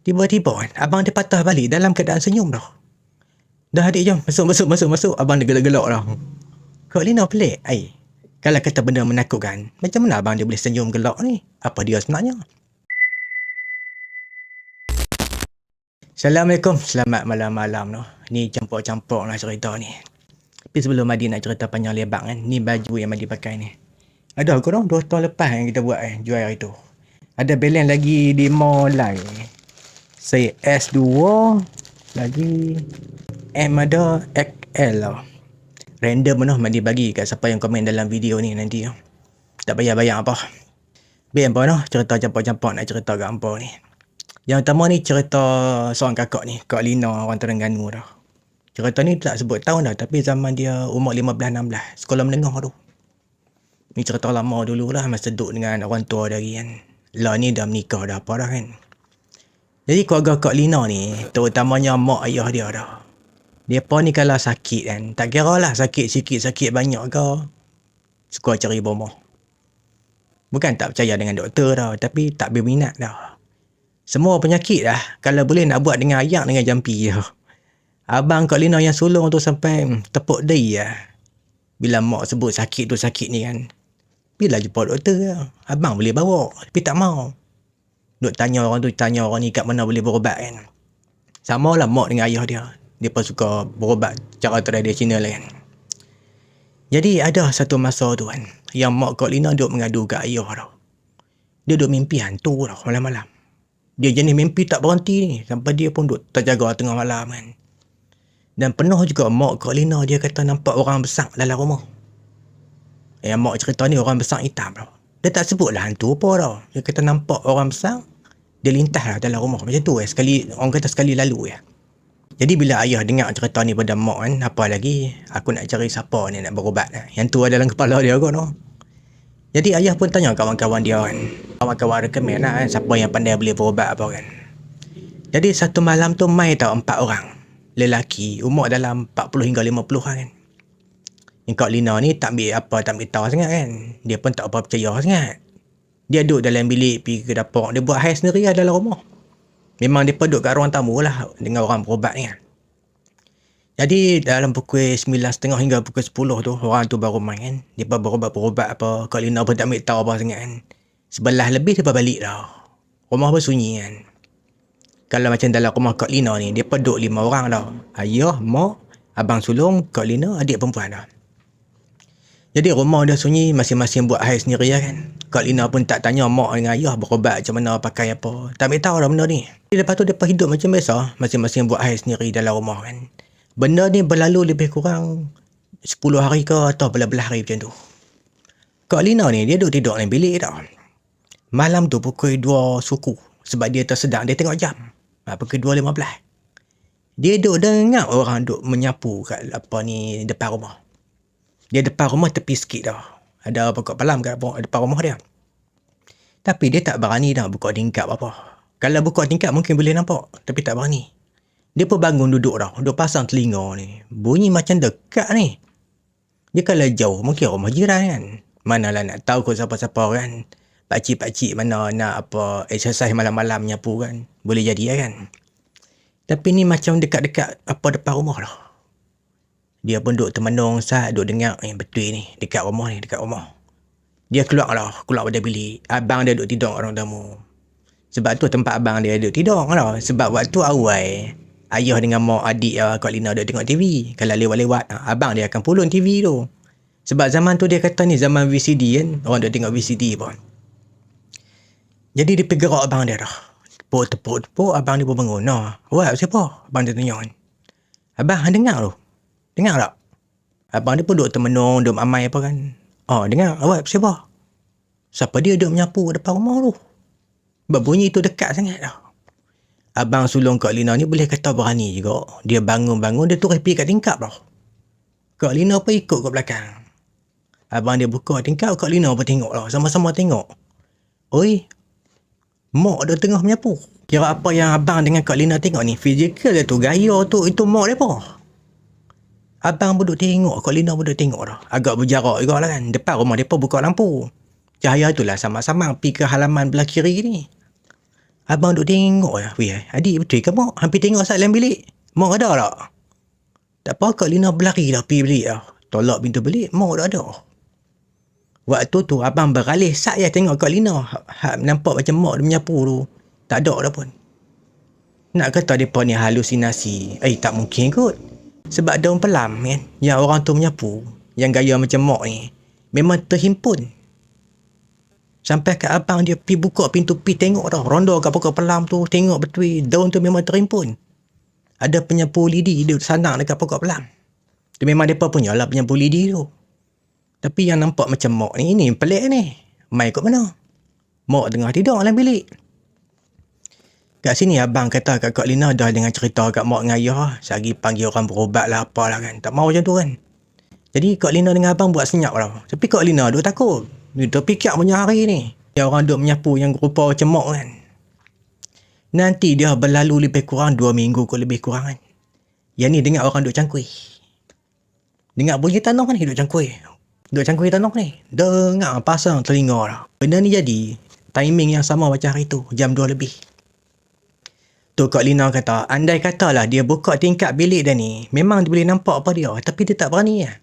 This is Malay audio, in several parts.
Tiba-tiba kan, abang dia patah balik dalam keadaan senyum dah. Dah adik jom, masuk. Abang dia gelak-gelak dah. Kak Lina pelik. Kalau kata benda menakutkan, macam mana abang dia boleh senyum gelak ni? Apa dia sebenarnya? Assalamualaikum, selamat malam-malam noh. Ni campur-campur lah cerita ni. Tapi sebelum Madi nak cerita panjang lebar kan, ni baju yang Madi pakai ni. Ada aku dah 2 tahun lepas yang kita buat jual hari tu. Ada balance lagi di mall lain. Saya S2 lagi M ada XL lah. Random noh Madi bagi kat siapa yang komen dalam video ni nanti. Tak payah bayar apa. Biar apa noh cerita campur-campur nak cerita kat hampa ni. Yang pertama ni cerita seorang kakak ni, Kak Lina, orang Terengganu dah. Cerita ni tak sebut tahun dah, tapi zaman dia umur 15-16, sekolah menengah tu. Ni cerita lama dulu lah, masa duduk dengan orang tua dia kan. Lah ni dah menikah dah apa dah kan. Jadi keluarga Kak Lina ni, terutamanya mak ayah dia dah. Mereka ni kalau sakit kan, tak kira lah sakit sikit, sakit banyak ke, suka cari bomoh. Bukan tak percaya dengan doktor dah, tapi tak berminat dah. Semua penyakit dah, kalau boleh nak buat dengan ayak dengan jampi je. Abang Kak Lina yang sulung tu sampai tepuk dahi lah. Bila mak sebut sakit tu sakit ni kan, bila jumpa doktor lah. Abang boleh bawa, tapi tak mau. Duk tanya orang tu, tanya orang ni kat mana boleh berubat kan. Sama lah mak dengan ayah dia. Dia pun suka berubat cara tradisional kan. Jadi ada satu masa tu kan, yang mak Kak Lina duk mengadu kat ayah tau. Dia duk mimpi hantu tau malam-malam. Dia jenis mimpi tak berhenti ni, sampai dia pun duk terjaga tengah malam kan. Dan pernah juga mak Kak Lina dia kata nampak orang besar dalam rumah. Yang mak cerita ni orang besar hitam tau. Dia tak sebut lah hantu apa tau. Dia kata nampak orang besar, dia lintas lah dalam rumah. Macam tu sekali, orang kata sekali lalu ya. Jadi bila ayah dengar cerita ni pada mak kan, apa lagi, aku nak cari siapa ni nak berubat lah. Yang tu ada dalam kepala dia kot tau. Jadi ayah pun tanya kawan-kawan dia kan. Kawan-kawan rekomen lah kan, siapa yang pandai boleh berubat apa kan. Jadi satu malam tu mai tau 4 orang. Lelaki, umur dalam 40 hingga 50 kan. Yang Kak Lina ni tak ambil tahu sangat kan. Dia pun tak apa percaya sangat. Dia duduk dalam bilik, pergi ke dapur. Dia buat hair sendiri lah dalam rumah. Memang dia pun duduk kat ruang tamu lah dengan orang berubat ni kan. Jadi dalam pukul 9.30 hingga pukul 10 tu, orang tu baru main kan. Dia pun berubat apa. Kak Lina pun tak ambil tahu apa sangat kan. 11 lebih dia pun balik dah. Rumah pun sunyi kan. Kalau macam dalam rumah Kak Lina ni, dia pun duduk 5 orang dah. Ayah, mak, abang sulung, Kak Lina, adik perempuan dah. Jadi rumah dia sunyi, masing-masing buat hair sendiri lah kan. Kak Lina pun tak tanya mak dengan ayah berubat macam mana, pakai apa. Tak ambil tahu dah benda ni. Jadi lepas tu dia pun hidup macam biasa. Masing-masing buat hair sendiri dalam rumah kan. Benda ni berlalu lebih kurang 10 hari ke atau belah-belah hari macam tu. Kak Lina ni dia duduk tidur dalam bilik tau. Malam tu pukul 2 suku. Sebab dia tersedar, dia tengok jam. Pukul 2.15. Dia duduk dengar orang duduk menyapu kat depan rumah. Dia depan rumah tepi sikit dah. Ada pokok palam kat depan rumah dia. Tapi dia tak berani dah buka tingkap apa. Kalau buka tingkap mungkin boleh nampak. Tapi tak berani. Dia pun bangun duduk dah. Duduk pasang telinga ni. Bunyi macam dekat ni. Dia kalau jauh mungkin rumah jiran kan. Manalah nak tahu kot siapa-siapa kan. Pakcik-pakcik mana nak exercise malam-malam nyapu kan. Boleh jadi kan. Tapi ni macam dekat-dekat depan rumah dah. Dia pun duduk termenung sat, duduk dengar betul ni, dekat rumah ni, dekat rumah. Dia keluar pada bilik. Abang dia duduk tidur kat ruang tamu. Sebab tu tempat abang dia duduk tidur lah. Sebab waktu awal, ayah dengan mak adik Kak Lina duduk tengok TV. Kalau lewat-lewat, abang dia akan pulun TV tu. Sebab zaman tu dia kata ni zaman VCD kan, orang duduk tengok VCD pun. Jadi dia pergi gerak abang dia dah. Tepuk, abang dia pun bangun. Awak siapa? Abang dia tanya kan. Abang dengar tu. Dengar tak? Abang dia pun duduk termenung, duduk amai apa kan. Dengar. Awak siapa? Siapa dia duduk menyapu depan rumah tu? Sebab bunyi tu dekat sangat dah. Abang sulung Kak Lina ni boleh kata berani juga. Dia bangun-bangun, dia turun pergi kat tingkap dah. Kak Lina pun ikut kat belakang. Abang dia buka tingkap, Kak Lina pun tengok lah. Sama-sama tengok. Oi, mak dia tengah menyapu. Kira apa yang abang dengan Kak Lina tengok ni, fizikal dia tu, gaya tu, itu mak dia pun. Abang pun duduk tengok, Kak Lina pun duduk tengok dah. Agak berjarak juga lah kan. Depan rumah dia pun buka lampu. Cahaya tu lah sama-sama pergi ke halaman belah kiri ni. Abang duk tengok lah. Weh, adik betul ke mak? Hampir tengok sat dalam bilik. Mak ada tak? Tak apa, Kak Lina berlari dah pergi bilik dah. Tolak pintu bilik, mak tak ada. Waktu tu abang beralih sat je tengok Kak Lina. Nampak macam mak dia menyapu tu. Tak ada dah pun. Nak kata mereka ni halusinasi. Tak mungkin kot. Sebab daun pelam kan, yang orang tu menyapu, yang gaya macam mak ni, memang terhimpun. Sampai kat abang dia pergi buka pintu, pergi tengok dah. Ronda kat pokok pelam tu, tengok betul daun tu memang terhimpun. Ada penyapu lidi dia sanang dekat pokok pelam. Tu memang mereka punya lah penyapu lidi tu. Tapi yang nampak macam mak ni pelik ni. Mai kot mana? Mak tengah tidur dalam bilik. Kat sini abang kata kat Kak Lina dah dengan cerita kat mak dengan ayah. Sehari panggil orang berubat lah apalah kan. Tak mau macam tu kan. Jadi Kak Lina dengan abang buat senyap lah. Tapi Kak Lina duk takut. Dia terfikir punya hari ni. Yang orang duk menyapu yang rupa macam mak kan. Nanti dia berlalu lebih kurang 2 minggu kot lebih kurang kan. Yang ni dengar orang duk cangkui. Dengar bunyi tanah ni duk cangkui. Duk cangkui tanah ni. Dengar pasang telinga lah. Benda ni jadi timing yang sama macam hari tu. Jam 2 lebih. Tu Kak Lina kata, andai katalah dia buka tingkap bilik dia ni, memang dia boleh nampak apa dia. Tapi dia tak berani lah.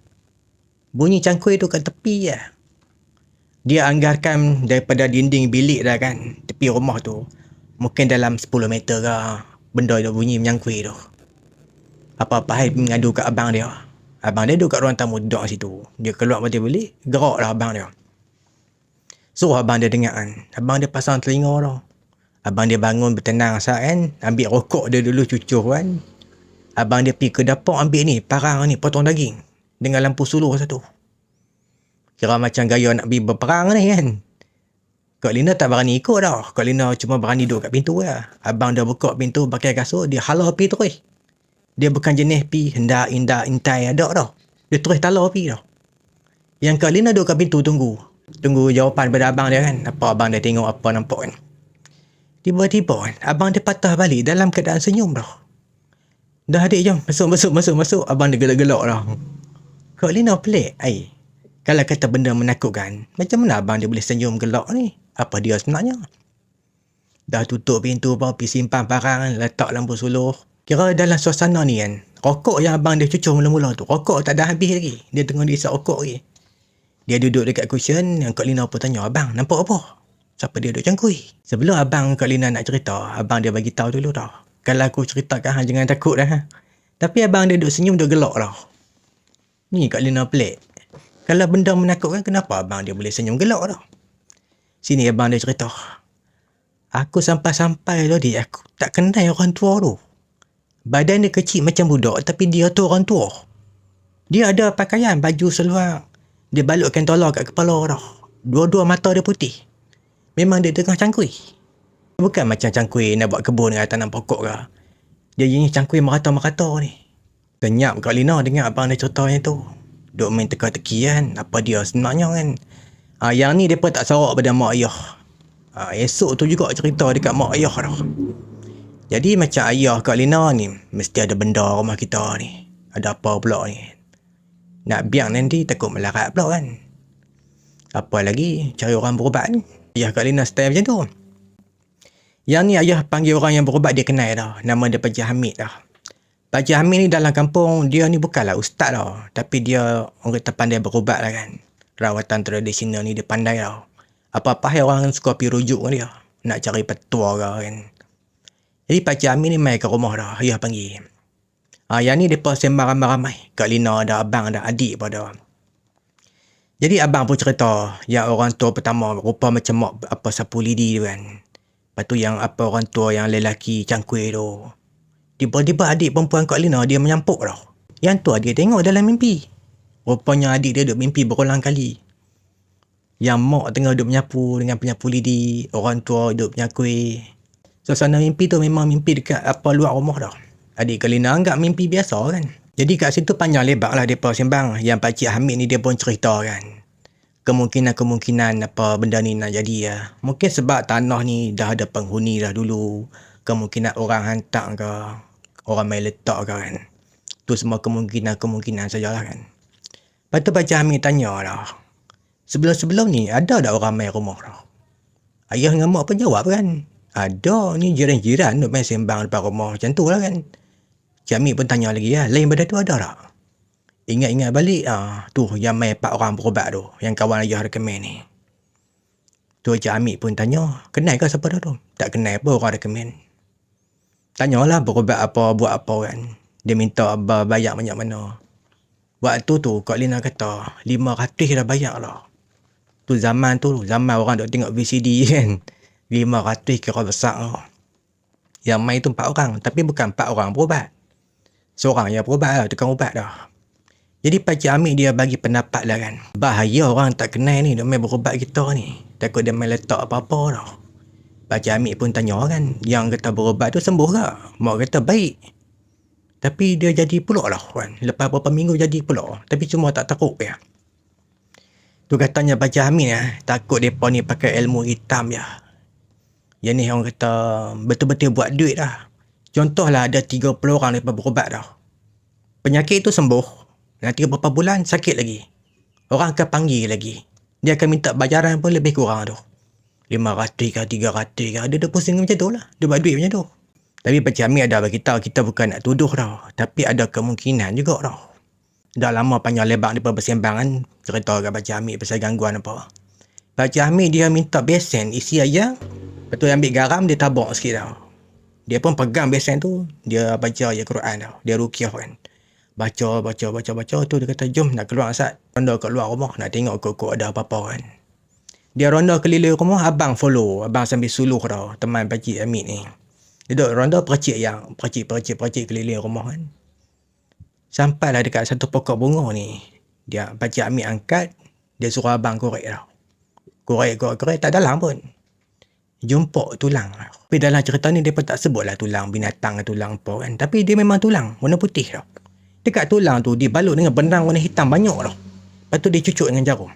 Bunyi cangkui tu kat tepi lah. Dia anggarkan daripada dinding bilik dah kan, tepi rumah tu. Mungkin dalam 10 meter ke, benda dia bunyi menyangkui tu. Apa-apa hal mengadu kat abang dia. Abang dia duduk kat ruang tamu, duduk kat situ. Dia keluar mati bilik, gerak lah abang dia. Suruh abang dia dengar kan. Abang dia pasang telinga tu. Abang dia bangun bertenang sat kan. Ambil rokok dia dulu cucuh kan. Abang dia pergi ke dapur ambil ni, parang ni, potong daging. Dengan lampu suluh satu. Kira macam gaya nak pergi berperang ni kan. Kak Lina tak berani ikut dah. Kak Lina cuma berani duduk kat pintu lah. Abang dia buka pintu pakai kasut, dia halau pergi terus. Dia bukan jenis pergi hendak intai ada dah. Dia terus talau pergi dah. Yang Kak Lina duduk kat pintu tunggu jawapan daripada abang dia kan. Apa abang dia tengok apa nampak kan. Tiba-tiba kan, abang dia patah balik dalam keadaan senyum dah. Dah adik jom, masuk. Abang dia gelak-gelak dah. Kak Lina pelik. Kalau kata benda menakutkan, macam mana abang dia boleh senyum gelak ni? Apa dia sebenarnya? Dah tutup pintu apa, pergi simpan parang, letak lampu suluh. Kira dalam suasana ni kan, rokok yang abang dia cucur mula-mula tu, rokok tak dah habis lagi. Dia tengah diisap rokok lagi. Dia duduk dekat cushion, yang Kak Lina pun tanya, abang nampak apa? Siapa dia duduk cangkui? Sebelum abang Kak Lina nak cerita, abang dia bagi tahu dulu dah. Kalau aku ceritakan hang jangan takut dah. Tapi abang dia duduk senyum, duduk gelak dah. Ni Kak Lina pelik. Kalau benda menakutkan, kenapa abang dia boleh senyum gelak dah? Sini abang dia cerita. Aku sampai-sampai tadi, aku tak kenal orang tua tu. Badan dia kecil macam budak, tapi dia tu orang tua. Dia ada pakaian, baju seluar. Dia balutkan tola kat kepala dah. Dua-dua mata dia putih. Memang dia tengah cangkui. Bukan macam cangkui nak buat kebun dengan tanam pokok ke. Dia jenis cangkui merata-merata ni. Senyap Kak Lina dengar abang dia cerita yang tu. Duk main teka-teki kan. Apa dia sebenarnya kan. Yang ni mereka tak sorak pada mak ayah. Esok tu juga cerita dekat mak ayah dah. Jadi macam ayah Kak Lina ni, mesti ada benda rumah kita ni. Ada apa pula ni. Nak biang nanti takut melarat pula kan. Apa lagi, cari orang berubat ni. Ayah Kak Lina style macam tu. Yang ni ayah panggil orang yang berubat dia kenal dah. Nama dia Pakcik Hamid dah. Pakcik Hamid ni dalam kampung, dia ni bukanlah ustaz dah. Tapi dia orang kata pandai berubat lah kan. Rawatan tradisional ni dia pandai dah. Apa-apa orang suka pergi rujuk dia. Nak cari petua ke kan. Jadi Pakcik Hamid ni main ke rumah dah. Ayah panggil. Yang ni mereka sembang ramai-ramai. Kak Lina ada, abang ada, adik pun ada. Jadi abang pun cerita, yang orang tua pertama rupa macam mak apa sapu lidi tu kan. Lepas tu yang apa orang tua yang lelaki cangkui tu. Tiba-tiba adik perempuan Kak Lina dia menyampuk dah. Yang tu dia tengok dalam mimpi. Rupanya adik dia duduk mimpi berulang kali. Yang mak tengah duduk menyapu dengan penyapu lidi, orang tua duduk menyakui. Suasana mimpi tu memang mimpi dekat apa luar rumah dah. Adik Kak Lina anggap mimpi biasa kan. Jadi kat situ panjang lebar lah mereka sembang. Yang Pakcik Hamid ni dia pun cerita kan. Kemungkinan apa benda ni nak jadi ya. Mungkin sebab tanah ni dah ada penghuni dah dulu. Kemungkinan orang hantar ke. Orang main letak ke kan. Tu semua kemungkinan sajalah kan. Lepas tu Pakcik Hamid tanya lah. Sebelum-sebelum ni ada tak orang main rumah dah? Ayah dengan mak pun jawab kan. Ada ni jiran-jiran duk main sembang depan rumah macam tu lah kan. Cik Amik pun tanya lagi lah, lain benda tu ada tak? Ingat-ingat balik, tu yang main 4 orang berubat tu, yang kawan ayah recommend ni. Tu Cik Amik pun tanya, kenal ke siapa tu? Tak kenal pun orang recommend. Tanyalah berubat apa, buat apa kan. Dia minta abah bayar banyak mana. Waktu tu Kak Lina kata, 500 dah bayar lah. Tu zaman orang duk tengok VCD kan. 500 kira besar lah. Yang main tu 4 orang, tapi bukan 4 orang berubat. Seorang yang berubat lah, tukang ubat dah. Jadi Pakcik Amik dia bagi pendapat lah kan. Bahaya orang tak kenal ni, dia main berubat kita ni. Takut dia main letak apa-apa dah. Pakcik Amik pun tanya kan, yang kata berubat tu sembuh ke? Mak kata baik. Tapi dia jadi pulak lah kan. Lepas beberapa minggu jadi pulak. Tapi cuma tak takut ya. Tu katanya Pakcik Amik takut mereka ni pakai ilmu hitam ya. Yang ni orang kata betul-betul buat duit lah. Contohlah ada 30 orang lepas berubat dah. Penyakit tu sembuh. Nanti beberapa bulan sakit lagi. Orang akan panggil lagi. Dia akan minta bayaran pun lebih kurang tu. 500 ke 300 ke. Dia pusing macam tu lah. Dia buat duit macam tu. Tapi Pakcik Amik ada bagi tahu kita bukan nak tuduh dah. Tapi ada kemungkinan juga dah. Dah lama panjang lebar dia bersembang kan. Cerita kat Pakcik Amik pasal gangguan apa. Pakcik Amik dia minta besen isi air. Lepas tu ambil garam dia tabur sikit tau. Dia pun pegang besen tu. Dia baca ayat Quran tau. Dia rukiah kan. Baca tu dia kata jom nak keluar Ustaz. Ronda kat luar rumah nak tengok kok ada apa-apa kan. Dia ronda keliling rumah, abang follow, abang sambil suluh tau, teman Pakcik Amik ni. Dia duduk ronda percik keliling rumah kan. Sampailah dekat satu pokok bunga ni. Dia Pakcik Amik angkat, dia suruh abang korek tau. Korek tak dalam pun. Jumpa tulang. Tapi dalam cerita ni dia pun tak sebut lah tulang binatang atau tulang apa kan. Tapi dia memang tulang warna putih tau. Dekat tulang tu dibalut dengan benang warna hitam banyak tau. Lepas tu dia cucuk dengan jarum.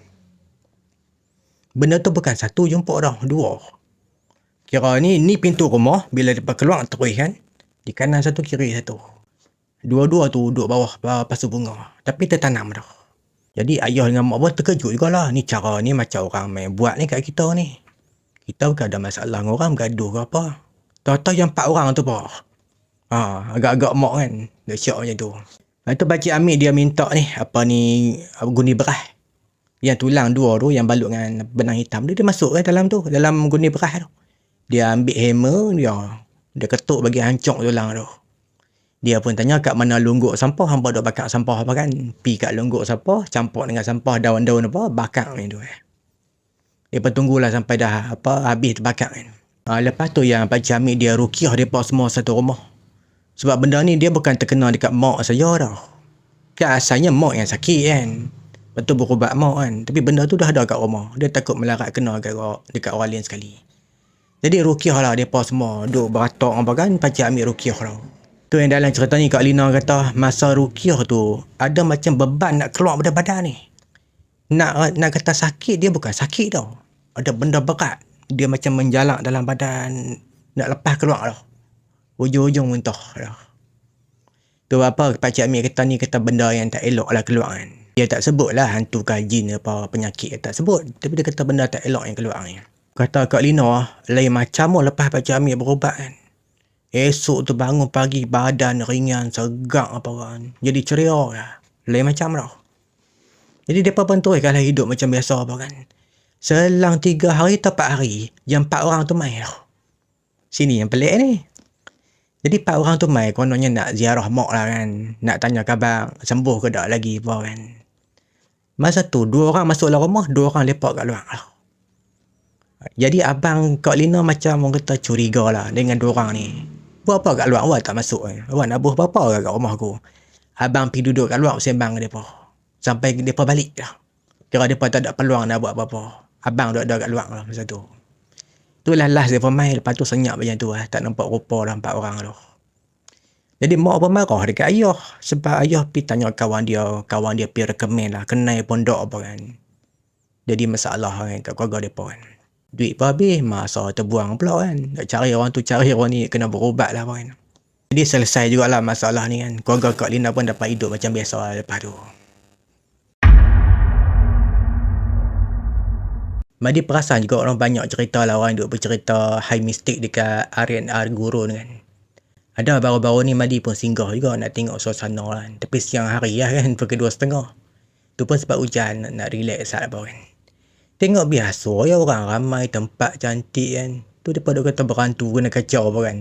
Benda tu bukan satu jumpa dah, 2. Kira ni pintu rumah, bila dia keluar terus kan. Di kanan satu, kiri satu. Dua-dua tu duduk bawah pasu bunga. Tapi tertanam dah. Jadi ayah dengan mak pun terkejut jugalah. Ni cara ni macam orang main buat ni kat kita ni. Kita bukan ada masalah dengan orang, gaduh ke apa. Tahu-tahu yang 4 orang tu apa. Agak-agak mak kan. Dia syak macam tu. Lepas tu Pakcik Amik dia minta ni, guni beras. Yang tulang 2 tu, yang balut dengan benang hitam dia masuk kan dalam tu, dalam guni beras tu. Dia ambil hammer, dia ketuk bagi hancur tulang tu. Dia pun tanya kat mana lungguk sampah, hampa duk bakar sampah apa kan. Pi kat lungguk sampah, campur dengan sampah daun-daun apa, bakar ni tu. Dia pun tunggulah sampai dah habis terbakar kan. Lepas tu yang Pakcik Amik dia rukiah mereka semua satu rumah. Sebab benda ni dia bukan terkena dekat mak saya dah. Kan asalnya mak yang sakit kan. Betul berubat mak kan. Tapi benda tu dah ada kat rumah. Dia takut melarat kena dekat orang lain sekali. Jadi rukiah lah mereka semua. Duk beratok apa kan. Pakcik Amik rukiah lah. Tu yang dalam cerita ni Kak Lina kata masa rukiah tu ada macam beban nak keluar pada badan ni. Nak kata sakit dia bukan sakit tau. Ada benda berat. Dia macam menjalak dalam badan. Nak lepas keluar lah. Ujung-ujung muntah dah. Tu apa Pakcik Amik kata ni kata benda yang tak elok lah keluar kan. Dia tak sebut lah hantu ke jin apa penyakit tak sebut. Tapi dia kata benda tak elok yang keluar ni. Kata Kak Lina lain macam lepas Pakcik Amik berubat kan. Esok tu bangun pagi badan ringan segak apa kan. Jadi ceria lah. Lain macam dah. Jadi mereka pun teruskanlah hidup macam biasa apa kan. Selang 3 hari atau 4 hari, yang 4 orang tu main dah. Sini yang pelik ni. Jadi 4 orang tu main, kononnya nak ziarah mak lah kan. Nak tanya khabar, sembuh ke tak lagi apa kan. Masa tu, 2 orang masuk dalam rumah, 2 orang lepak kat luar lah. Jadi abang Kak Lina macam orang kata curiga lah dengan 2 orang ni. Buat apa kat luar? Awak tak masuk kan? Awak nak buat apa-apa kat rumah aku? Abang pergi duduk kat luar sembang dengan mereka. Sampai mereka balik dah. Kira mereka tak ada peluang nak buat apa-apa. Abang duduk kat luar lah masa tu. Itulah last dia main. Lepas tu senyap macam tu lah. Tak nampak rupa dah 4 orang tu. Jadi mak pun marah dekat ayah. Sebab ayah pergi tanya kawan dia pergi recommend lah. Kenal pondok apa kan. Jadi masalah kan kat keluarga mereka kan. Duit pun habis. Masa terbuang pula kan. Nak cari orang tu, cari orang ni. Kena berubat lah kan. Jadi selesai jugalah masalah ni kan. Keluarga Kak Lina pun dapat hidup macam biasa lepas tu. Madi perasan juga orang banyak cerita lah, orang duk bercerita high mistake dekat R&R Gurun kan. Ada baru-baru ni Madi pun singgah juga nak tengok suasana kan. Tapi siang hari lah kan, pukul 2:30. Tu pun sebab hujan, nak relax lah apa kan. Tengok biasa ya, orang ramai, tempat cantik kan. Tu daripada kata berantu kena kacau apa kan.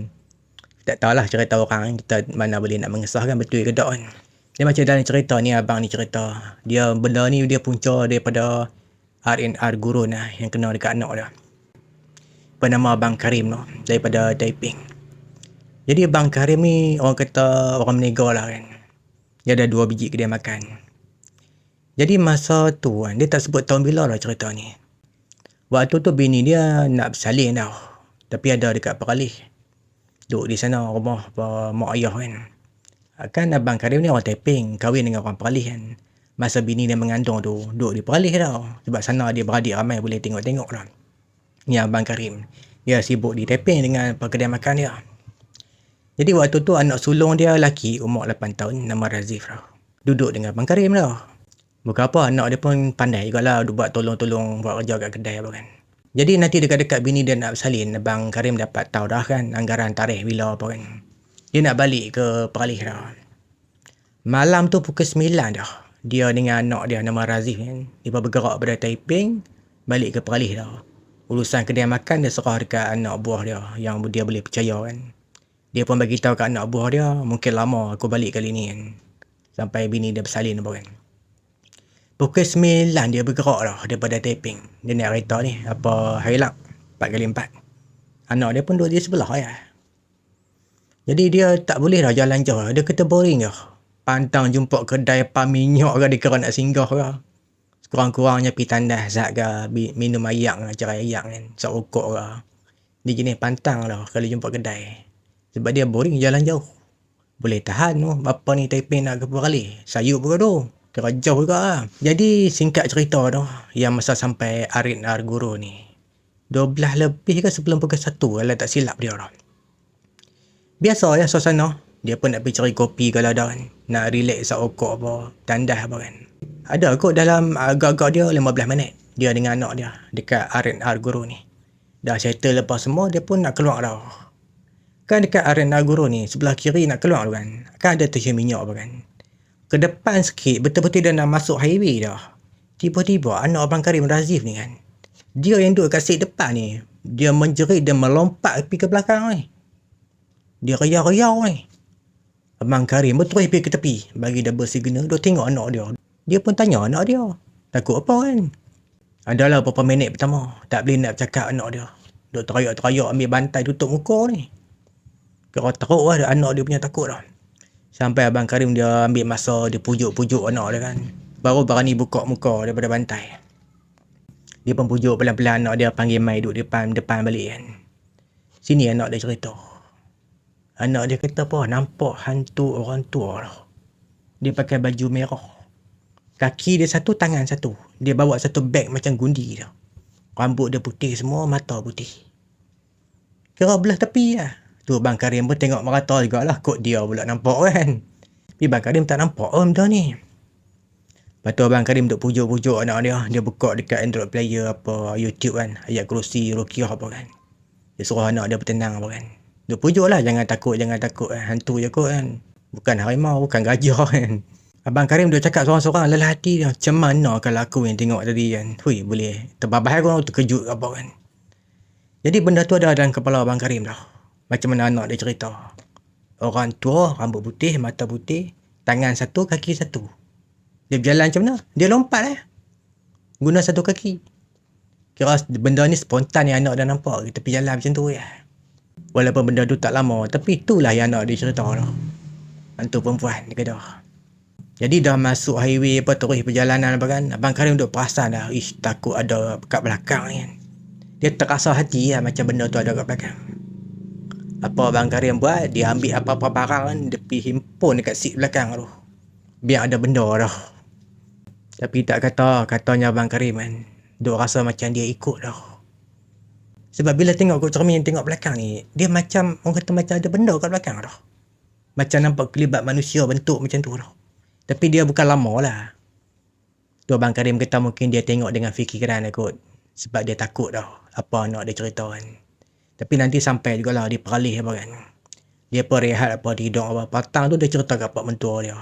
Tak tahulah cerita orang, kita mana boleh nak mengesahkan betul ke tak kan. Dia macam dalam cerita ni, abang ni cerita. Dia benda ni dia punca daripada R&R Gurun lah, yang kena dekat anak dia. Bernama Abang Karim tu, daripada Taiping. Jadi Abang Karim ni orang kata orang menega lah kan. Dia ada 2 biji kedai makan. Jadi masa tu kan, dia tak sebut tahun bila lah cerita ni. Waktu tu bini dia nak bersalin tau. Tapi ada dekat Peralih. Duduk di sana rumah mak ayah kan. Kan Abang Karim ni orang Taiping, kahwin dengan orang Peralih kan. Masa bini dia mengandung tu, duduk di Peralih tau. Sebab sana dia beradik ramai boleh tengok-tengok lah. Ni Abang Karim. Dia sibuk di Taiping dengan kedai makan dia. Jadi waktu tu anak sulung dia lelaki, umur 8 tahun, nama Razif tau. Duduk dengan Abang Karim tau. Bukan apa, anak dia pun pandai juga lah buat tolong-tolong buat kerja kat kedai apa kan. Jadi nanti dekat-dekat bini dia nak bersalin, Abang Karim dapat tahu dah kan anggaran tarikh bila apa kan. Dia nak balik ke Peralih dah. Malam tu pukul 9 dah. Dia dengan anak dia nama Razif kan. Dia bergerak pada Taiping, balik ke Peralih dah. Urusan kedai makan dia serah dekat anak buah dia yang dia boleh percaya kan. Dia pun bagi tahu kat anak buah dia, mungkin lama aku balik kali ni kan. Sampai bini dia bersalin apa kan. Pukul 9 dia bergerak dah daripada Taiping. Dia naik kereta ni, apa Hilux 4x4. Anak dia pun duduk di sebelah ya. Jadi dia tak boleh dah jalan jauh. Dia kata boring dah. Pantang jumpa kedai minyak ke, dia kira nak singgah ke. Kurang-kurangnya pergi tandas zat ke, minum ayak ke, cerai ayak kan, sok rokok ke. Dia jenis pantang lah kalau jumpa kedai. Sebab dia boring jalan jauh. Boleh tahan tu, apa ni Taiping nak ke Peralih. Sayup pun tu. Kira jauh juga lah. Jadi singkat cerita tu, yang masa sampai R&R Gurun ni. 12 lebih ke sebelum pukul 1 kalau tak silap dia tu. Biasa ya suasana. Dia pun nak pergi cari kopi kalau ada kan. Nak relax sak rokok apa, tandas apa kan. Ada kot dalam agak-agak dia 15 minit. Dia dengan anak dia dekat R&R Gurun ni. Dah settle lepas semua, dia pun nak keluar dah. Kan dekat R&R Gurun ni, sebelah kiri nak keluar tu kan. Kan ada stesen minyak apa kan. Ke depan sikit, betul-betul dia nak masuk highway dah. Tiba-tiba anak Abang Karim Razif ni kan. Dia yang duduk kat seat depan ni. Dia menjerit, dia melompat pergi ke belakang ni. Dia riau-riau ni. Abang Karim betul pergi ke tepi. Bagi double signal, dia tengok anak dia. Dia pun tanya anak dia. Takut apa kan? Adalah beberapa minit pertama. Tak boleh nak cakap anak dia. Dia teriak-teriak ambil bantai tutup muka ni. Kira teruk lah anak dia punya takut lah. Sampai Abang Karim dia ambil masa, dia pujuk-pujuk anak dia kan. Baru berani buka muka daripada bantai. Dia pun pujuk pelan-pelan anak dia, panggil mai duduk depan balik kan. Sini anak dia cerita. Anak dia kata apa, nampak hantu orang tua lah. Dia pakai baju merah. Kaki dia satu, tangan satu. Dia bawa satu beg macam gundi dah. Rambut dia putih semua, mata putih. Kira belah tepi lah. Tu Abang Karim pun tengok merata jugalah. Kot dia pula nampak kan. Tapi Abang Karim tak nampak benda ni. Lepas tu Abang Karim duk pujuk-pujuk anak dia. Dia buka dekat Android player apa YouTube kan. Ayat Kursi, Ruqyah apa kan. Dia suruh anak dia bertenang apa kan. Dia pujuk lah, jangan takut kan. Hantu je kot kan. Bukan harimau, bukan gajah kan. Abang Karim dia cakap seorang-seorang lelah hati dia. Macam mana kalau aku yang tengok tadi kan. Hui boleh terbabah aku terkejut apa kan. Jadi benda tu ada dalam kepala Abang Karim dah. Macam mana anak dia cerita. Orang tua, rambut putih, mata putih. Tangan satu, kaki satu. Dia berjalan macam mana? Dia lompat lah. Guna satu kaki. Kira benda ni spontan yang anak dia nampak. Kita pergi jalan macam tu ya. Walaupun benda tu tak lama. Tapi itulah yang anak dia cerita dah. Hantu perempuan dia kata. Jadi dah masuk highway apa terus perjalanan apa kan. Abang Karim duk perasan dah. Ish takut ada kat belakang ni kan. Dia terasa hati lah macam benda tu ada kat belakang. Apa Abang Karim buat? Dia ambil apa-apa barang kan. Dia pergi himpun dekat seat belakang tu. Biar ada benda dah. Tapi tak katanya Abang Karim kan. Duk rasa macam dia ikut dah. Sebab bila tengok kat cermin, tengok belakang ni. Dia macam, orang kata macam ada benda kat belakang dah. Macam nampak kelibat manusia bentuk macam tu dah. Tapi dia bukan lama lah. Tu Abang Karim kata mungkin dia tengok dengan fikiran kot. Sebab dia takut dah apa anak dia cerita kan. Tapi nanti sampai jugalah dia peralih apa kan. Dia pun rehat apa tidur apa. Petang tu dia cerita kat pak mentua dia.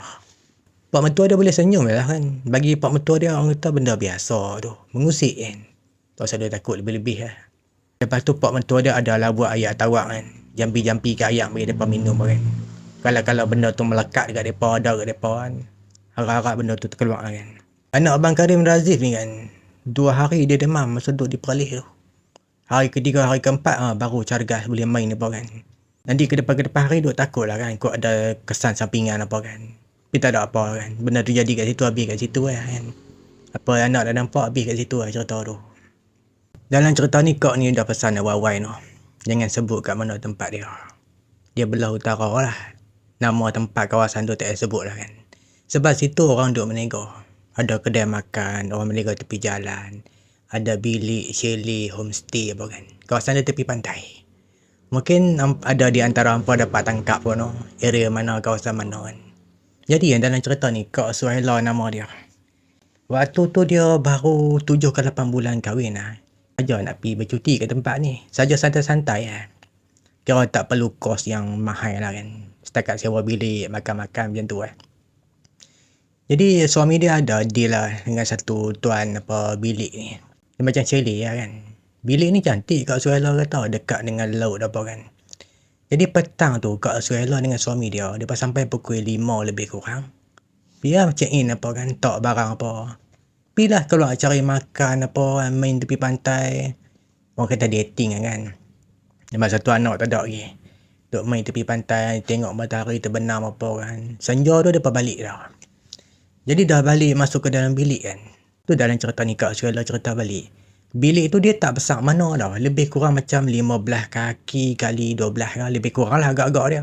Pak mentua dia boleh senyum lah kan. Bagi pak mentua dia orang kata benda biasa tu. Mengusik kan. Tak usah dia takut lebih-lebih lah. Lepas tu pak mentua dia adalah buat ayak tawak kan. Jampi-jampi ke ayak bagi mereka minum kan. Kalau benda tu melekat dekat mereka, ada kat mereka kan. Harap-harap benda tu terkeluar kan. Anak Abang Karim Razif ni kan. 2 hari dia demam masa duduk di peralih tu. Hari ketiga, hari keempat baru cargas boleh main apa kan. Nanti ke depan hari duk takut lah kan. Kau ada kesan sampingan apa kan. Tapi tak ada apa kan. Benda tu jadi kat situ, habis kat situ lah kan. Apa anak dah nampak, habis kat situ lah cerita tu. Dalam cerita ni kak ni dah pesan awal-awal tu. Jangan sebut kat mana tempat dia. Dia belah utara lah. Nama tempat kawasan tu tak payah sebut lah kan. Sebab situ orang duk menego. Ada kedai makan, orang menego tepi jalan. Ada bilik, chalet, homestay apa kan. Kawasan dia tepi pantai. Mungkin ada di antara hampa dapat tangkap pun area mana, kawasan mana kan. Jadi yang dalam cerita ni, Kak Suhaila nama dia. Waktu tu dia baru 7 ke 8 bulan kahwin lah. Saja nak pergi bercuti ke tempat ni. Saja santai-santai lah. Kira tak perlu kos yang mahal lah kan. Setakat sewa bilik, makan-makan macam tu lah. Jadi suami dia ada deal lah dengan satu tuan apa bilik ni. Dia macam chalet lah kan. Bilik ni cantik Kak Suhaila kata, dekat dengan laut apa kan. Jadi petang tu Kak Suhaila dengan suami dia sampai pukul 5 lebih kurang. Dia macam apa kan, tak barang apa. Pilah keluar cari makan apa, main tepi pantai. Orang kata dating kan. Masa tu anak tak ada lagi. Duk main tepi pantai, tengok matahari terbenam apa kan. Senja tu dia balik dah. Jadi dah balik masuk ke dalam bilik kan. Tu dalam cerita ni Kak Suhaila cerita balik. Bilik tu dia tak besar mana dah. Lebih kurang macam 15 kaki kali 12 lah. Lebih kurang lah agak-agak dia.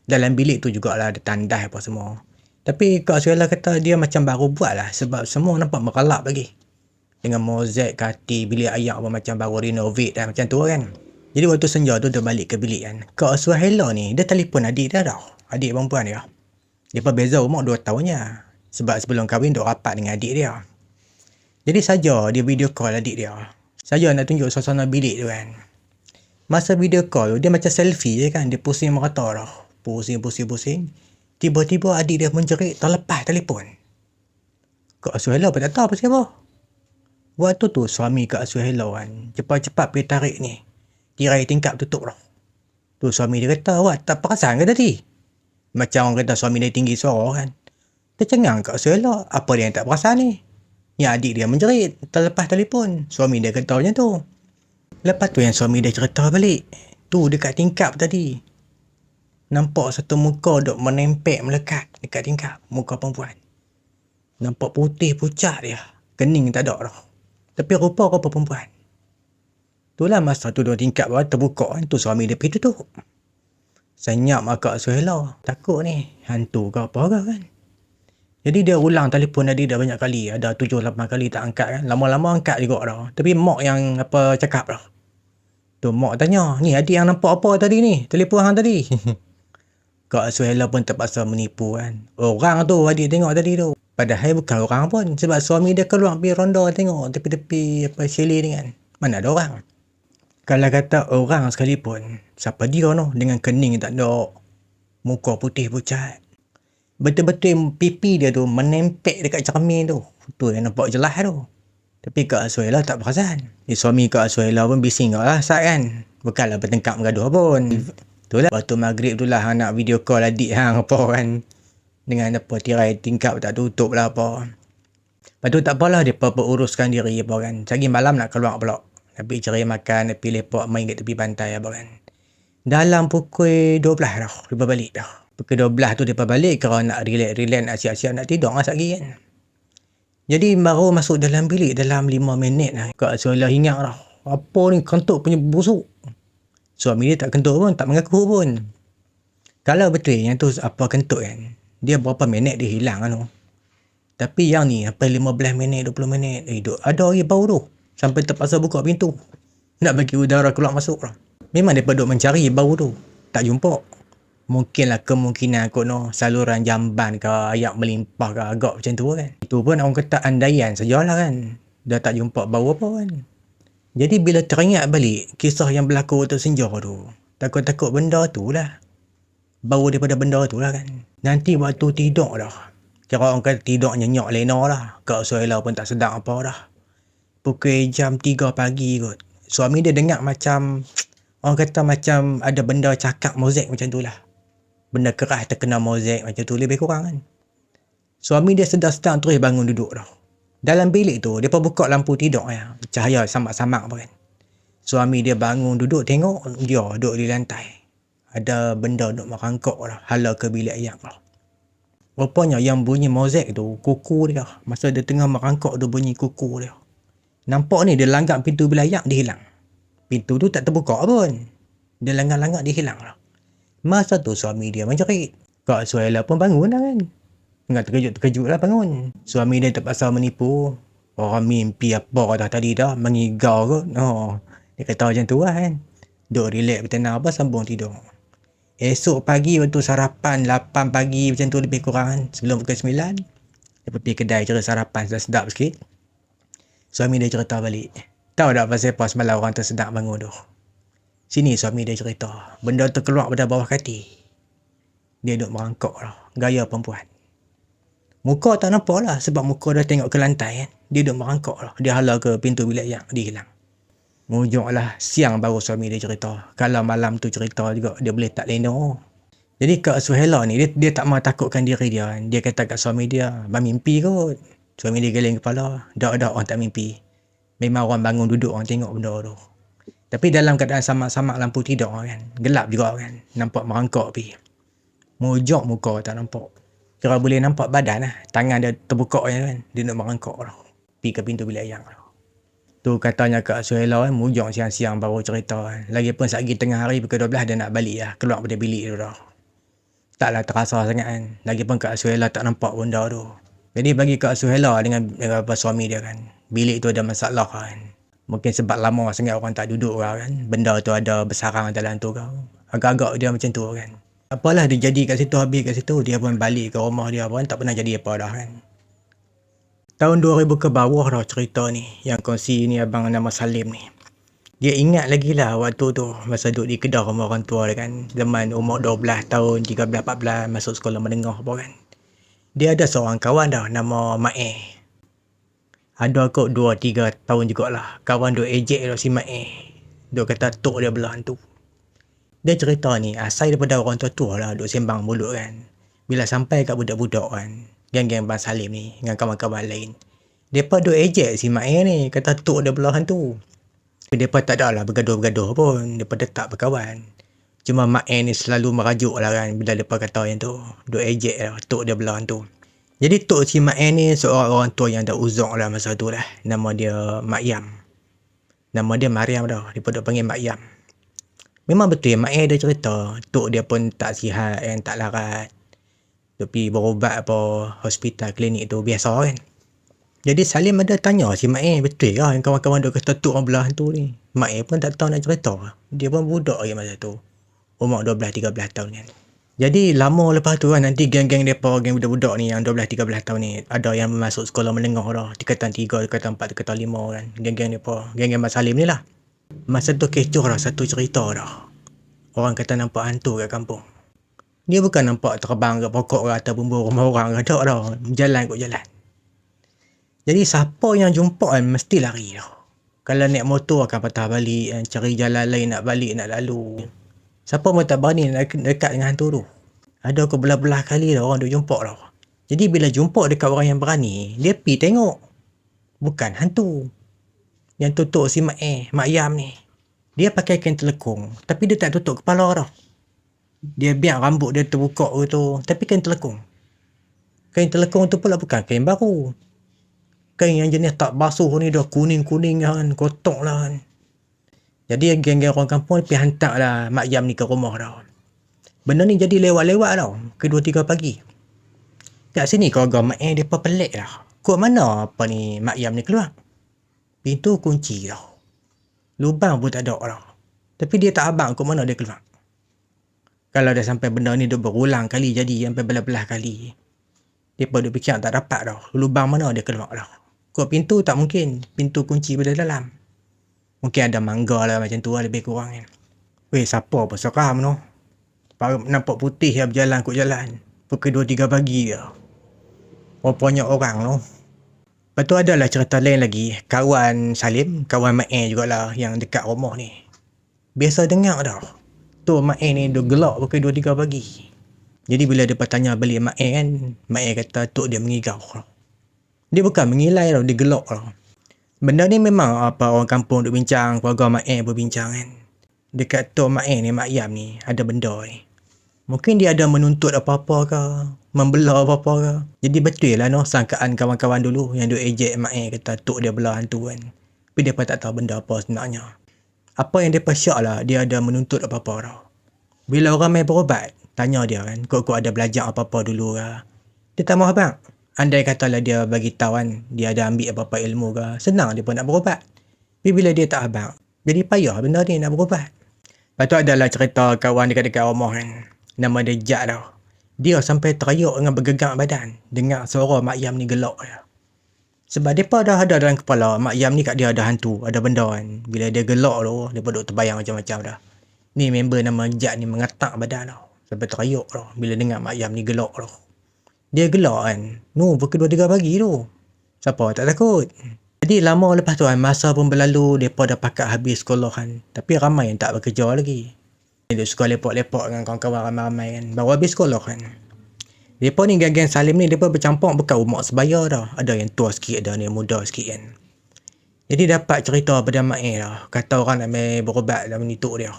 Dalam bilik tu jugalah ada tandas apa semua. Tapi Kak Suhaila kata dia macam baru buat lah. Sebab semua nampak meralap lagi. Dengan mozaik, katil, bilik ayak apa macam baru renovate lah. Macam tu kan. Jadi waktu senja tu dia balik ke bilik kan. Kak Suhaila ni dia telefon adik dia dah. Adik perempuan dia. Dia pun beza umur 2 tahunnya. Sebab sebelum kahwin dia rapat dengan adik dia. Jadi saja dia video call adik dia. Saya nak tunjuk suasana bilik tu kan. Masa video call tu, dia macam selfie je kan. Dia pusing merata dah. Pusing. Tiba-tiba adik dia menjerit, terlepas telefon. Kak Suhaila pun tak tahu pasal apa. Waktu tu suami Kak Suhaila kan, cepat-cepat pergi tarik ni. Tirai tingkap tutup dah. Tu suami dia kata, awak tak perasan ke tadi? Macam orang kata suami dia tinggi suara kan. Tercengang Kak Suhaila, apa dia yang tak perasan ni? Yang adik dia menjerit, terlepas telefon. Suami dia kata macam tu. Lepas tu yang suami dia cerita balik. Tu dekat tingkap tadi. Nampak satu muka duk menempel melekat dekat tingkap. Muka perempuan. Nampak putih pucat dia. Kening tak ada dah. Tapi rupa perempuan. Itulah masa tu dua tingkap bawah terbuka kan. Tu suami dia pergi tutup. Senyap Kak Suhaila. Takut ni. Hantu ke apa ke kan. Jadi dia ulang telefon tadi dah banyak kali. Ada 7-8 kali tak angkat kan. Lama-lama angkat juga dah. Tapi mak yang apa cakap dah. Tu mak tanya. Ni adik yang nampak apa tadi ni? Telefon hang tadi. Kak Suhaila pun terpaksa menipu kan. Orang tu adik tengok tadi tu. Padahal bukan orang pun. Sebab suami dia keluar pergi ronda tengok. Tepi-tepi apa chalet ni kan. Mana ada orang. Kalau kata orang sekalipun. Siapa dia no? Dengan kening tak ada. Muka putih pucat. Betul-betul pipi dia tu menempel dekat cermin tu. Tu yang nampak jelas tu. Tapi Kak Suhaila tak perasan. Suami Kak Suhaila pun bising lah saat kan. Bukanlah bertengkap bergaduh pun. Itulah waktu maghrib tu lah nak video call adik hang apa kan. Dengan apa tirai tingkap tak tutup lah apa. Lepas tu tak apalah dia uruskan diri apa kan. Sagi malam nak keluar pula. Habis cari makan, habis lepak main kat tepi pantai apa kan. Dalam pukul 12 dah. Dia balik dah. Pukul 12 tu dia balik kerana nak relax, nak siap-siap nak tidur lah lagi kan. Jadi baru masuk dalam bilik dalam 5 minit lah. Kak Suhaila ingat dah. Apa ni kentut punya busuk. Suami dia tak kentut pun, tak mengaku pun. Kalau betul yang tu apa kentut kan. Dia berapa minit dia hilang kan. Tapi yang ni apa 15 minit, 20 minit. Ada lagi bau tu. Sampai terpaksa buka pintu. Nak bagi udara keluar masuk lah. Memang dia duk mencari bau tu. Tak jumpa. Mungkinlah kemungkinan kot no, saluran jamban ke ayak melimpah ke agak macam tu kan. Itu pun orang kata andaian sajalah kan. Dah tak jumpa bau apa kan. Jadi bila teringat balik kisah yang berlaku waktu senja tu, takut-takut benda tu lah. Bau daripada benda tu lah kan. Nanti waktu tidur dah. Kira orang kata tidur nyenyak lena lah. Kak Suhaila pun tak sedar apa dah. Pukul jam 3 pagi kot. Suami dia dengar macam, orang kata macam ada benda cakap mozaik macam tu lah. Benda keras terkena mozaik macam tu, lebih kurang kan. Suami dia sedar-sedar terus bangun duduk dah. Dalam bilik tu, dia pun buka lampu tidur ya. Cahaya samak-samak apa kan. Suami dia bangun duduk, tengok dia duduk di lantai. Ada benda duduk merangkak lah. Hala ke bilik ayam lah. Rupanya yang bunyi mozaik tu, kuku dia. Masa dia tengah merangkak tu bunyi kuku dia. Nampak ni dia langgar pintu bilik ayam, dia hilang. Pintu tu tak terbuka pun. Dia langgar-langgar, dia hilang lah. Masa tu suami dia menjerit. Kak Suhaila pun bangun lah kan. Enggak terkejut lah bangun. Suami dia terpaksa menipu. Orang mimpi apa dah tadi dah. Mengigau kot. Oh, dia kata macam tu lah kan. Duk relax bertenang apa, sambung tidur. Esok pagi waktu sarapan 8 pagi macam tu lebih kurang kan. Sebelum pukul 9. Dia pergi kedai cari sarapan sedap sikit. Suami dia cerita balik. Tahu tak pasal apa semalam orang tersedak bangun tu? Sini suami dia cerita. Benda tu keluar pada bawah kaki. Dia duduk merangkak lah. Gaya perempuan. Muka tak nampak lah. Sebab muka dia tengok ke lantai kan. Dia duduk merangkak lah. Dia hala ke pintu bilik yang dia hilang. Mujur lah. Siang baru suami dia cerita. Kalau malam tu cerita juga. Dia boleh tak lena. Jadi Kak Suhaila ni. Dia tak mahu takutkan diri dia kan. Dia kata kat suami dia. Bang mimpi kot. Suami dia geleng kepala. Dak orang tak mimpi. Memang orang bangun duduk orang tengok benda tu. Tapi dalam keadaan samak-samak lampu tidur kan. Gelap juga kan. Nampak merangkak pi. Mujur muka tak nampak. Kira boleh nampak badan lah. Tangan dia terbuka kan. Dia nak merangkak lah. Pergi ke pintu bilik ayam lah. Tu katanya Kak Suhaila kan. Mujur siang-siang baru cerita kan. Lagipun satgi tengah hari pukul 12 dia nak balik lah. Keluar pada bilik tu dah. Taklah terasa sangat kan. Lagipun Kak Suhaila tak nampak benda tu. Jadi bagi Kak Suhaila dengan suami dia kan. Bilik tu ada masalah kan. Mungkin sebab lama sangat orang tak duduk kan. Benda tu ada bersarang dalam tu kan. Agak-agak dia macam tu kan. Apalah dia jadi kat situ, habis kat situ. Dia pun balik ke rumah dia pun. Tak pernah jadi apa dah kan. Tahun 2000 ke bawah dah cerita ni. Yang kongsi ni abang nama Salim ni. Dia ingat lagi lah waktu tu. Masa duduk di Kedah rumah orang tua dia kan. Zaman umur 12 tahun, 13, 14. Masuk sekolah menengah apa kan. Dia ada seorang kawan dah. Nama Ma'e. Ada kot 2-3 tahun jugalah. Kawan duk ejek dah si Ma'e. Duk kata tok dia belah tu. Dia cerita ni asal daripada orang tua-tua lah. Duk sembang mulut kan. Bila sampai kat budak-budak kan. Geng-geng Bang Salim ni. Dengan kawan-kawan lain. Mereka duk ejek si Ma'e ni. Kata tok dia belah tu. Mereka tak ada lah bergaduh-bergaduh pun. Mereka tetap berkawan. Cuma Ma'e ni selalu merajuk lah kan. Bila mereka kata yang tu. Duk ejek lah tok dia belah tu. Jadi tok si Ma'e ni seorang orang tua yang dah uzur lah masa tu lah. Nama dia Mak Yam. Nama dia Mariam dah. Dia pada panggil Mak Yam. Memang betul Ma'e dia cerita. Tok dia pun tak sihat kan. Tak larat. Tapi berubat apa hospital klinik tu biasa kan. Jadi Salim ada tanya si Ma'e. Betul lah yang kawan-kawan dia kata tok orang belah tu ni. Ma'e pun tak tahu nak cerita. Dia pun budak lagi masa tu. Umur 12-13 tahun kan. Jadi lama lepas tu kan nanti geng-geng mereka, geng budak-budak ni yang 12-13 tahun ni. Ada yang masuk sekolah menengah dah. Tingkatan 3, tingkatan 4, tingkatan 5 kan. Geng-geng mereka, geng-geng Mak Salim ni lah. Masa tu kecoh dah satu cerita dah. Orang kata nampak hantu kat kampung. Dia bukan nampak terbang ke pokok ke atas bumbung rumah orang ke. Tak dah. Jalan kot jalan. Jadi siapa yang jumpa kan mesti lari dah. Kalau naik motor akan patah balik. Cari jalan lain nak balik nak lalu. Siapa pun tak berani nak dekat dengan hantu tu. Ada ke belah-belah kali dah orang duk jumpa dah. Jadi bila jumpa dekat orang yang berani, dia pergi tengok. Bukan hantu. Yang tutup si Mak Yam ni. Dia pakai kain telekung. Tapi dia tak tutup kepala dah. Dia biar rambut dia terbuka tu. Tapi kain telekung. Kain telekung tu pula bukan kain baru. Kain yang jenis tak basuh ni dah kuning-kuning kan. Kotak lah kan. Jadi geng-geng orang kampung pergi hantar lah Mak Yam ni ke rumah dah. Benda ni jadi lewat-lewat tau. Ke 2-3 pagi. Kat sini keluarga Mak dia pelik lah. Kok mana apa ni Mak Yam ni keluar? Pintu kunci dah. Lubang pun tak ada dah. Tapi dia tak abang kok mana dia keluar. Kalau dah sampai benda ni dah berulang kali jadi. Sampai belah-belah kali. Dia pada fikir tak dapat dah. Lubang mana dia keluar dah. Kok pintu tak mungkin. Pintu kunci pada dalam. Mungkin ada mangga lah macam tu lah lebih kurang kan. Weh, siapa pun seram tu. Nampak putih yang berjalan kot jalan. Pukul 2-3 pagi je. Banyak orang tu. Lepas tu adalah cerita lain lagi. Kawan Salim, kawan Mak jugalah yang dekat rumah ni. Biasa dengar dah. Tu Mak ni dia gelak pukul 2-3 pagi. Jadi bila dia tanya balik Mak kan, Mak kata tok dia mengigau. Dia bukan mengilai tau, dia gelak tau. Benda ni memang apa orang kampung duk bincang, keluarga Mak berbincang kan. Dekat tok Mak ni, Mak Yam ni, ada benda ni. Mungkin dia ada menuntut apa-apa ke, membelah apa-apa ke. Jadi betul lah sangkaan kawan-kawan dulu yang duk ejek Mak kata tok dia belah hantu kan. Tapi dia pun tak tahu benda apa sebenarnya. Apa yang dia syak lah, dia ada menuntut apa-apa tau. Bila orang main berobat, tanya dia kan, kok ada belajar apa-apa dulu ke. Dia tak mahu abang. Andai katalah dia bagi tahu kan, dia ada ambil apa-apa ilmu ke, senang dia pun nak berobat. Tapi bila dia tak abang, jadi payah benda ni nak berobat. Lepas tu adalah cerita kawan dekat-dekat rumah kan. Nama dia Jack tau. Dia sampai teriak dengan bergegang badan. Dengar suara Mak Yam ni gelak je. Sebab mereka dah ada dalam kepala, Mak Yam ni kat dia ada hantu, ada benda kan. Bila dia gelak tu, dia duk terbayang macam-macam dah. Ni member nama Jack ni mengatak badan tau. Sampai teriak tau. Bila dengar Mak Yam ni gelak tau. Dia gelak kan. Pukul 2-3 pagi tu. Siapa tak takut? Jadi lama lepas tu kan, masa pun berlalu, mereka dah pakat habis sekolah kan. Tapi ramai yang tak bekerja lagi. Dia suka lepak-lepak dengan kawan-kawan ramai-ramai kan. Baru habis sekolah kan. Mereka ni geng-geng Salim ni, mereka bercampur bukan umat sebaya dah. Ada yang tua sikit, ada yang muda sikit kan. Jadi dapat cerita pada Mak dah. Kata orang nak main berobat dalam nituk dia.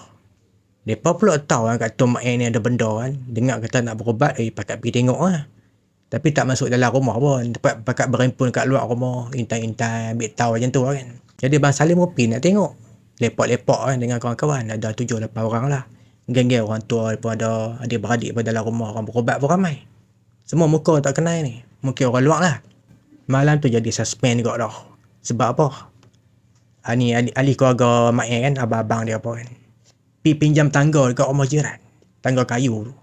Mereka pula tahu kan kata Mak ni ada benda kan. Dengar kata nak berobat, pakat pergi tengok lah. Tapi tak masuk dalam rumah pun. Pakat berhimpun kat luar rumah. Intai-intai, ambil tahu macam tu kan. Jadi Bang Salim rupi nak tengok. Lepak-lepak kan dengan kawan-kawan. Ada 7-8 orang lah. Geng-geng orang tua pun ada. Adik-beradik pun dalam rumah. Orang berobat pun ramai. Semua muka tak kenal ni. Mungkin orang luar lah. Malam tu jadi suspend juga dah. Sebab apa? Ni ahli keluarga Mak kan. Abang-abang dia apa kan. Pergi pinjam tangga dekat rumah jiran. Tangga kayu tu.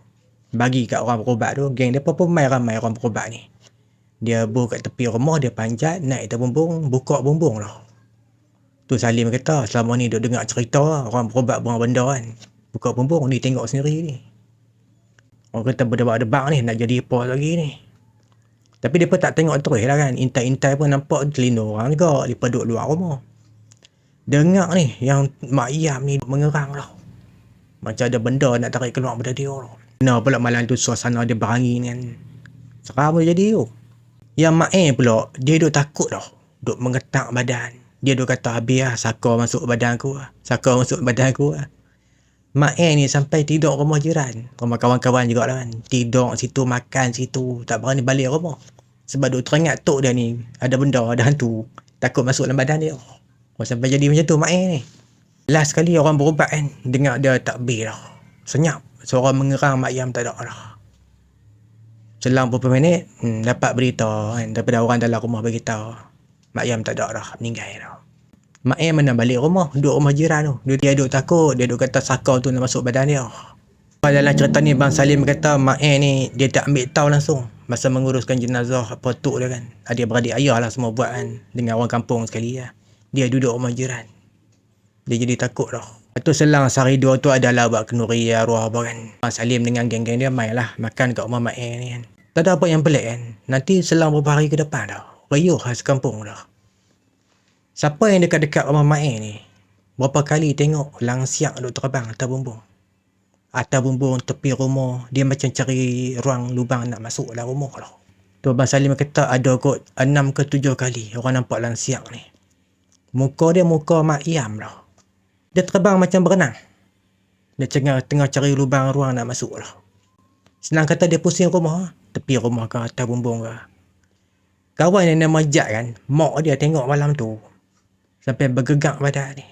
Bagi kat orang berobat tu. Geng dia pun main ramai orang berobat ni. Dia kat tepi rumah. Dia panjat. Naik atas bumbung. Buka bumbung lah. Tu Salim kata. Selama ni dia dengar cerita lah. Orang berobat buang benda kan. Buka bumbung. Ni tengok sendiri ni. Orang kata berdebak-debak ni. Nak jadi apa lagi ni. Tapi dia pun tak tengok terus lah kan. Intai-intai pun nampak telinga orang juga. Dia pun duduk luar rumah. Dengar ni. Yang Mak Yam ni mengerang lah. Macam ada benda nak tarik keluar pada dia lah. Nah pula malam tu suasana dia berangin kan. Seram dia jadi tu. Yang Mak pula, dia duk takut dah. Duk mengetak badan. Dia duk kata habis lah, saka masuk badan aku lah. Saka masuk badan aku lah. Mak ni sampai tidur rumah jiran. Rumah kawan-kawan juga lah kan. Tidur situ, makan situ. Tak berani balik rumah. Sebab duk teringat tok dia ni. Ada benda, ada hantu. Takut masuk dalam badan dia. Sampai jadi macam tu Mak ni. Last kali orang berobat kan. Dengar dia takbir dah. Senyap. Suara mengerang Mak Yam tak ada dah. Selang beberapa minit, dapat berita kan, daripada orang dalam rumah beritahu Mak Yam tak ada dah, meninggal dah. Mak Yam mana balik rumah, duduk rumah jiran tu. Dia duduk takut, dia duduk kata sakau tu nak masuk badan dia. Dalam cerita ni Bang Salim kata Mak ni dia tak ambil tahu langsung masa menguruskan jenazah apa tok dia kan. Adik-beradik ayah lah semua buat kan, dengan orang kampung sekali lah. Dia duduk rumah jiran. Dia jadi takut dah. Lepas tu selang sehari dua tu adalah buat kenduri arwah apa kan. Bang Salim dengan geng-geng dia main lah makan kat rumah Mak ni kan. Tak ada apa yang pelik kan. Nanti selang beberapa hari ke depan dah. Riuh khas kampung dah. Siapa yang dekat-dekat rumah Mak ni, berapa kali tengok langsiak duk terbang atas bumbung. Atas bumbung tepi rumah, dia macam cari ruang lubang nak masuk dalam rumah lah. Tu Bang Salim kata ada kot 6 ke 7 kali orang nampak langsiak ni. Muka dia muka Mak Yam lah. Dia terbang macam berenang. Dia tengah cari lubang ruang nak masuk lah. Senang kata dia pusing rumah. Tepi rumah ke, atas bumbung ke. Kawan yang nama Jack kan, mak dia tengok malam tu. Sampai bergegak badan ni.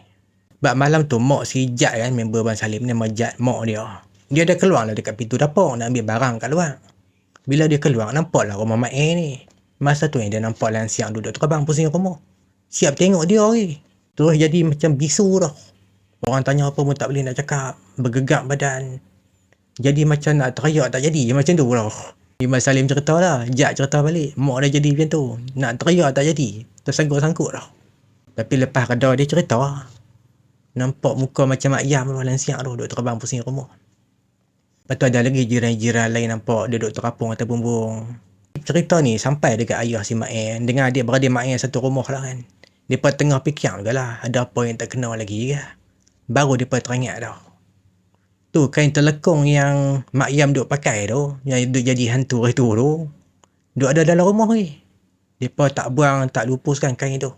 Sebab malam tu, mak si Jack kan, member Bang Salim, nama Jack, mak dia. Dia dah keluar lah dekat pintu dapur, nak ambil barang kat luar. Bila dia keluar, nampak lah rumah Mak ni. Masa tu yang dia nampak langsiang duduk terbang pusing rumah. Siap tengok dia lagi. Terus jadi macam bisu dah. Orang tanya apa pun tak boleh nak cakap. Bergegak badan. Jadi macam nak teriak tak jadi. Macam tu lah. Bang Salim cerita lah. Jack cerita balik. Mak dah jadi macam tu. Nak teriak tak jadi. Tersangkut-sangkut lah. Tapi lepas reda dia cerita lah. Nampak muka macam ayam tu dalam siang tu, duk terbang pusing rumah. Lepas tu ada lagi jiran-jiran lain nampak dia duk terapung atas bumbung. Cerita ni sampai dekat ayah si Mak En dengan adik-beradik Mak En satu rumah lah kan. Depa tengah fikir juga lah, ada apa yang tak kena lagi ke. Baru depa teringat dah. Tu kain telekung yang Mak Yam duk pakai tu, yang duk jadi hantu itu tu, duk ada dalam rumah ni. Depa tak buang, tak lupuskan kain tu.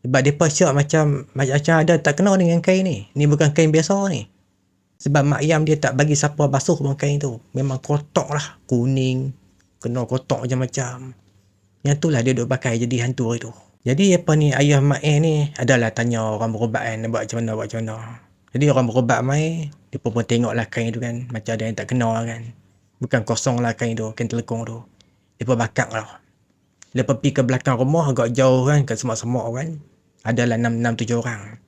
Sebab depa syak macam ada tak kena dengan kain ni. Ni bukan kain biasa ni. Sebab Mak Yam dia tak bagi siapa basuh bang kain tu. Memang kotak lah, kuning, kena kotak macam-macam. Yang tu lah dia duk pakai jadi hantu itu. Jadi apa ni, ayah Mak En ni adalah tanya orang berubat kan, buat macam mana. Jadi orang berubat mai, dia pun tengok lah kain tu kan, macam ada yang tak kena kan. Bukan kosong lah kain tu, kain telekung tu. Dia pun bakar lah. Lepas pergi ke belakang rumah agak jauh kan, ke semak-semak kan. Adalah 6-7 orang.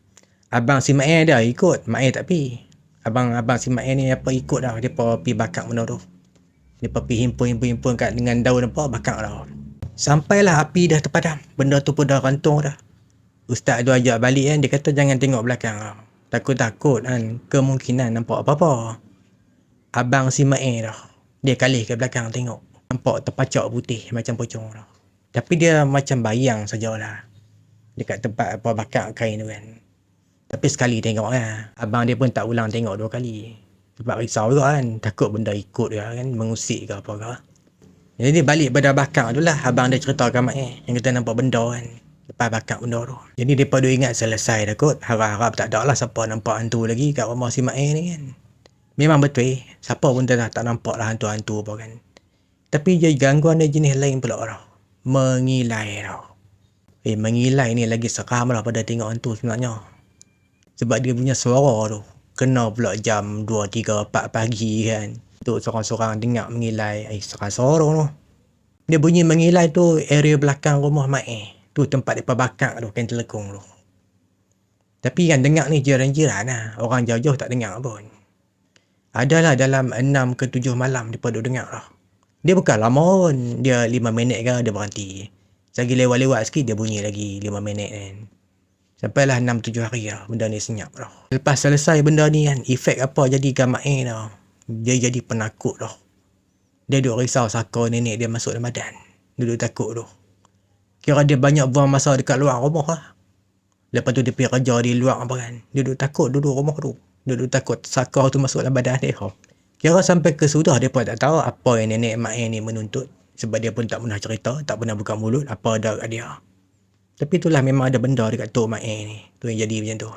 Abang si Mak En dah ikut, Mak En tak pergi. Abang si Mak En ni apa ikut dah, dia pun pergi bakar benda tu. Dia pun pergi himpun kat dengan daun apa, bakar dah. Sampailah api dah terpadam, benda tu pun dah rantung dah. Ustaz tu ajak balik kan, dia kata jangan tengok belakang lah. Takut-takut kan, kemungkinan nampak apa-apa. Abang si Mak En dah, dia kalih ke belakang tengok. Nampak terpacak putih macam pocong dah. Tapi dia macam bayang sajalah. Dekat tempat apa bakar kain tu kan. Tapi sekali tengok lah. Abang dia pun tak ulang tengok 2 kali. Sebab risau juga kan. Takut benda ikut dia kan. Mengusik ke apa ke. Jadi balik pada bakar tu lah. Abang dia cerita kat Mak En. Yang kita nampak benda kan. Lepas bakar benda tu. Jadi dia pada ingat selesai dah kot. Harap-harap tak ada lah siapa nampak hantu lagi kat rumah si Mak En ni kan. Memang betul. Siapa pun tak nampak lah hantu-hantu apa kan. Tapi dia gangguan dia jenis lain pula tau. Mengilai tau. Mengilai ni lagi seram lah pada tengok hantu sebenarnya. Sebab dia punya suara tu kena pula jam 2, 3, 4 pagi kan. Tu seorang-seorang dengar mengilai. Seram-seram tu. Dia bunyi mengilai tu area belakang rumah Mak En. Tu tempat dia bakar tu, kain telekung tu. Tapi yang dengar ni jiran-jiran lah. Orang jauh-jauh tak dengar pun. Adalah dalam 6 ke 7 malam dia duk dengar lah. Dia bukan lama pun. Dia 5 minit ke dia berhenti. Lagi lewat-lewat sikit dia bunyi lagi 5 minit kan. Sampailah 6-7 hari lah benda ni senyap dah. Lepas selesai benda ni kan, efek apa jadi kat Mak En dah. Dia jadi penakut dah. Dia duk risau saka nenek dia masuk dalam badan. Dia duk takut tu. Kira dia banyak buang masa dekat luar rumah lah. Lepas tu dia pergi kerja di luar apa kan. Dia duk takut duduk rumah tu. Dia duk takut saka tu masuk dalam badan dia. Kira sampai ke sudah dia pun tak tahu apa yang nenek Mak En ni menuntut. Sebab dia pun tak pernah cerita, tak pernah buka mulut apa ada kat dia. Tapi itulah memang ada benda dekat Tok Mak En ni. Tu yang jadi macam tu.